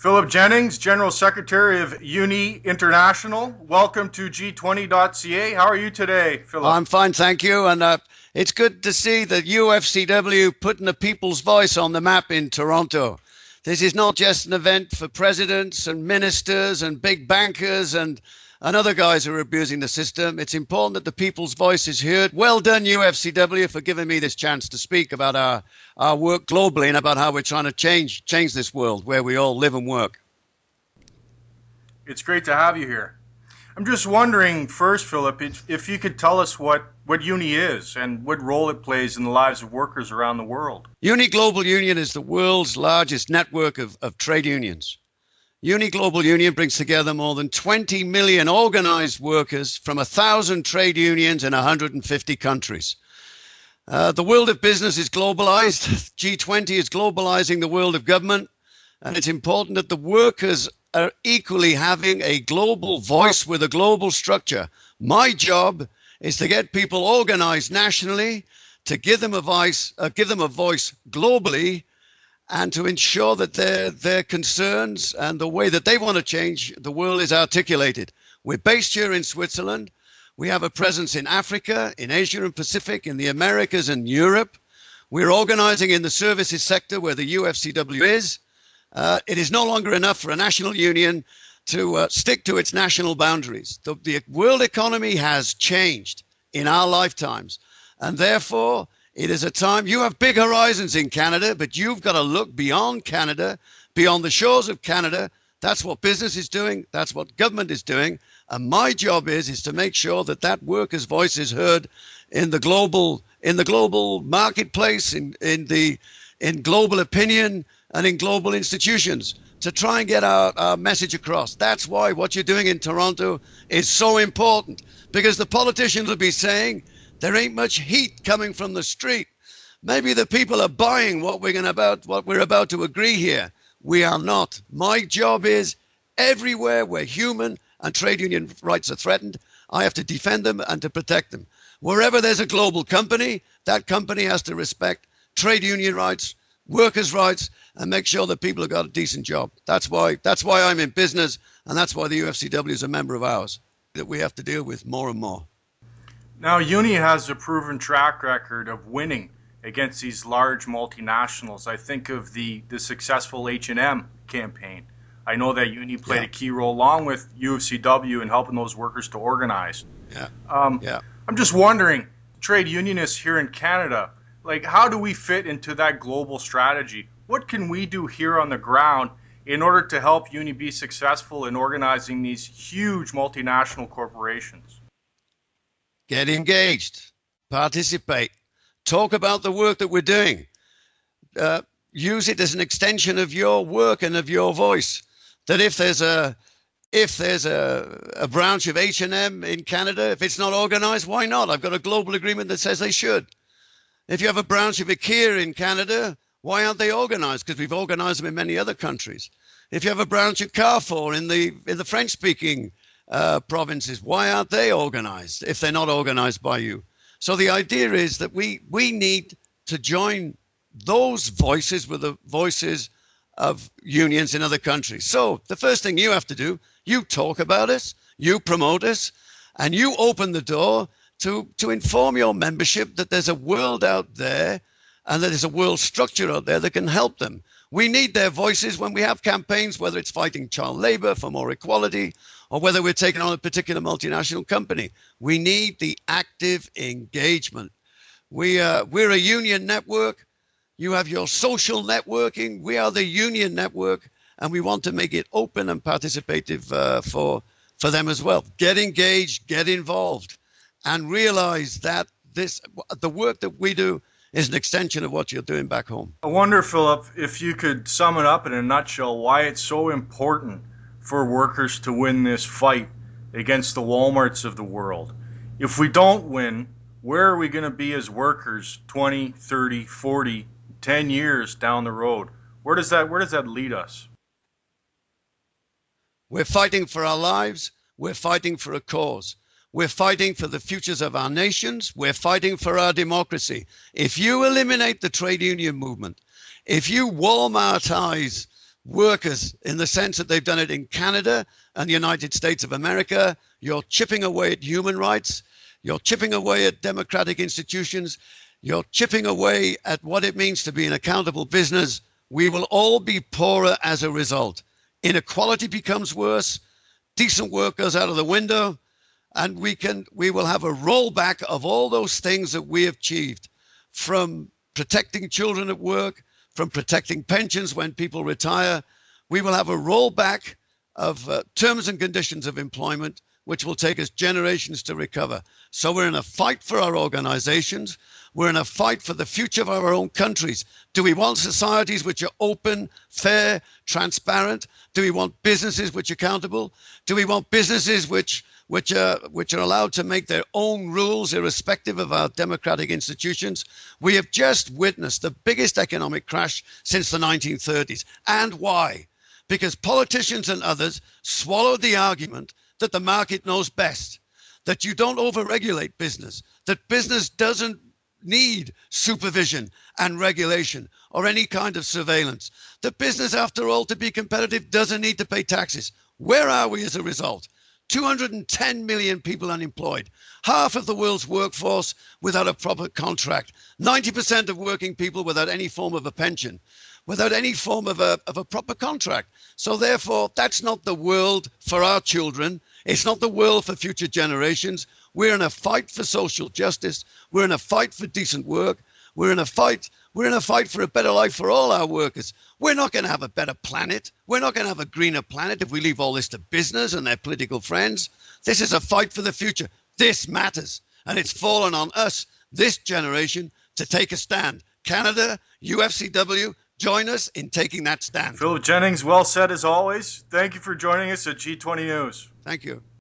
Philip Jennings, General Secretary of UNI International. Welcome to G20.ca. How are you today, Philip? I'm fine, thank you. And it's good to see the UFCW putting the people's voice on the map in Toronto. This is not just an event for presidents and ministers and big bankers and other guys who are abusing the system. It's important that the people's voice is heard. Well done, UFCW, for giving me this chance to speak about our work globally and about how we're trying to change this world where we all live and work. It's great to have you here. I'm just wondering first, Philip, if you could tell us what UNI is and what role it plays in the lives of workers around the world. UNI Global Union is the world's largest network of trade unions. UNI Global Union brings together more than 20 million organized workers from 1,000 trade unions in 150 countries. The world of business is globalized. G20 is globalizing the world of government, and it's important that the workers are equally having a global voice with a global structure. My job is to get people organized nationally, to give them a voice globally, and to ensure that their concerns and the way that they want to change the world is articulated. We're based here in Switzerland. We have a presence in Africa, in Asia and Pacific, in the Americas and Europe. We're organizing in the services sector where the UFCW is. It is no longer enough for a national union to stick to its national boundaries. The world economy has changed in our lifetimes, and therefore it is a time. You have big horizons in Canada, but you've got to look beyond Canada, beyond the shores of Canada. That's what business is doing. That's what government is doing. And my job is to make sure that workers' voice is heard in the global marketplace, in global opinion, and in global institutions, to try and get our message across. That's why what you're doing in Toronto is so important, because the politicians will be saying, there ain't much heat coming from the street. Maybe the people are buying what we're about to agree here. We are not. My job is everywhere where human and trade union rights are threatened, I have to defend them and to protect them. Wherever there's a global company, that company has to respect trade union rights, workers' rights, and make sure that people have got a decent job. That's why I'm in business, and that's why the UFCW is a member of ours that we have to deal with more and more. Now, UNI has a proven track record of winning against these large multinationals. I think of the successful H&M campaign. I know that UNI played a key role along with UFCW in helping those workers to organize. I'm just wondering, trade unionists here in Canada, how do we fit into that global strategy? What can we do here on the ground in order to help UNI be successful in organizing these huge multinational corporations? Get engaged, participate, talk about the work that we're doing. Use it as an extension of your work and of your voice. That if there's a branch of H&M in Canada, if it's not organized, why not? I've got a global agreement that says they should. If you have a branch of IKEA in Canada, why aren't they organized? Because we've organized them in many other countries. If you have a branch of Carrefour in the French-speaking provinces, why aren't they organized if they're not organized by you? So the idea is that we need to join those voices with the voices of unions in other countries. So the first thing you have to do, you talk about us, you promote us, and you open the door to inform your membership that there's a world out there and that there's a world structure out there that can help them. We need their voices when we have campaigns, whether it's fighting child labor for more equality or whether we're taking on a particular multinational company. We need the active engagement. We're a union network. You have your social networking. We are the union network, and we want to make it open and participative for them as well. Get engaged, get involved, and realize that the work that we do is an extension of what you're doing back home. I wonder, Philip, if you could sum it up in a nutshell, why it's so important for workers to win this fight against the Walmarts of the world. If we don't win, where are we going to be as workers 20, 30, 40, 10 years down the road? Where does that lead us? We're fighting for our lives. We're fighting for a cause. We're fighting for the futures of our nations. We're fighting for our democracy. If you eliminate the trade union movement, if you Walmartize workers in the sense that they've done it in Canada and the United States of America. You're chipping away at human rights. You're chipping away at democratic institutions. You're chipping away at what it means to be an accountable business. We will all be poorer as a result. Inequality becomes worse. Decent work goes out of the window. And we will have a rollback of all those things that we have achieved, from protecting children at work, from protecting pensions when people retire. We will have a rollback of terms and conditions of employment, which will take us generations to recover. So we're in a fight for our organizations. We're in a fight for the future of our own countries. Do we want societies which are open, fair, transparent? Do we want businesses which are accountable? Do we want businesses which are allowed to make their own rules irrespective of our democratic institutions? We have just witnessed the biggest economic crash since the 1930s. And why? Because politicians and others swallowed the argument that the market knows best, that you don't overregulate business, that business doesn't need supervision and regulation or any kind of surveillance, that business, after all, to be competitive, doesn't need to pay taxes. Where are we as a result? 210 million people unemployed, half of the world's workforce without a proper contract, 90% of working people without any form of a pension, without any form of a proper contract. So therefore, that's not the world for our children. It's not the world for future generations. We're in a fight for social justice. We're in a fight for decent work. We're in a fight for a better life for all our workers. We're not going to have a better planet. We're not going to have a greener planet if we leave all this to business and their political friends. This is a fight for the future. This matters. And it's fallen on us, this generation, to take a stand. Canada, UFCW, join us in taking that stand. Philip Jennings, well said as always. Thank you for joining us at G20 News. Thank you.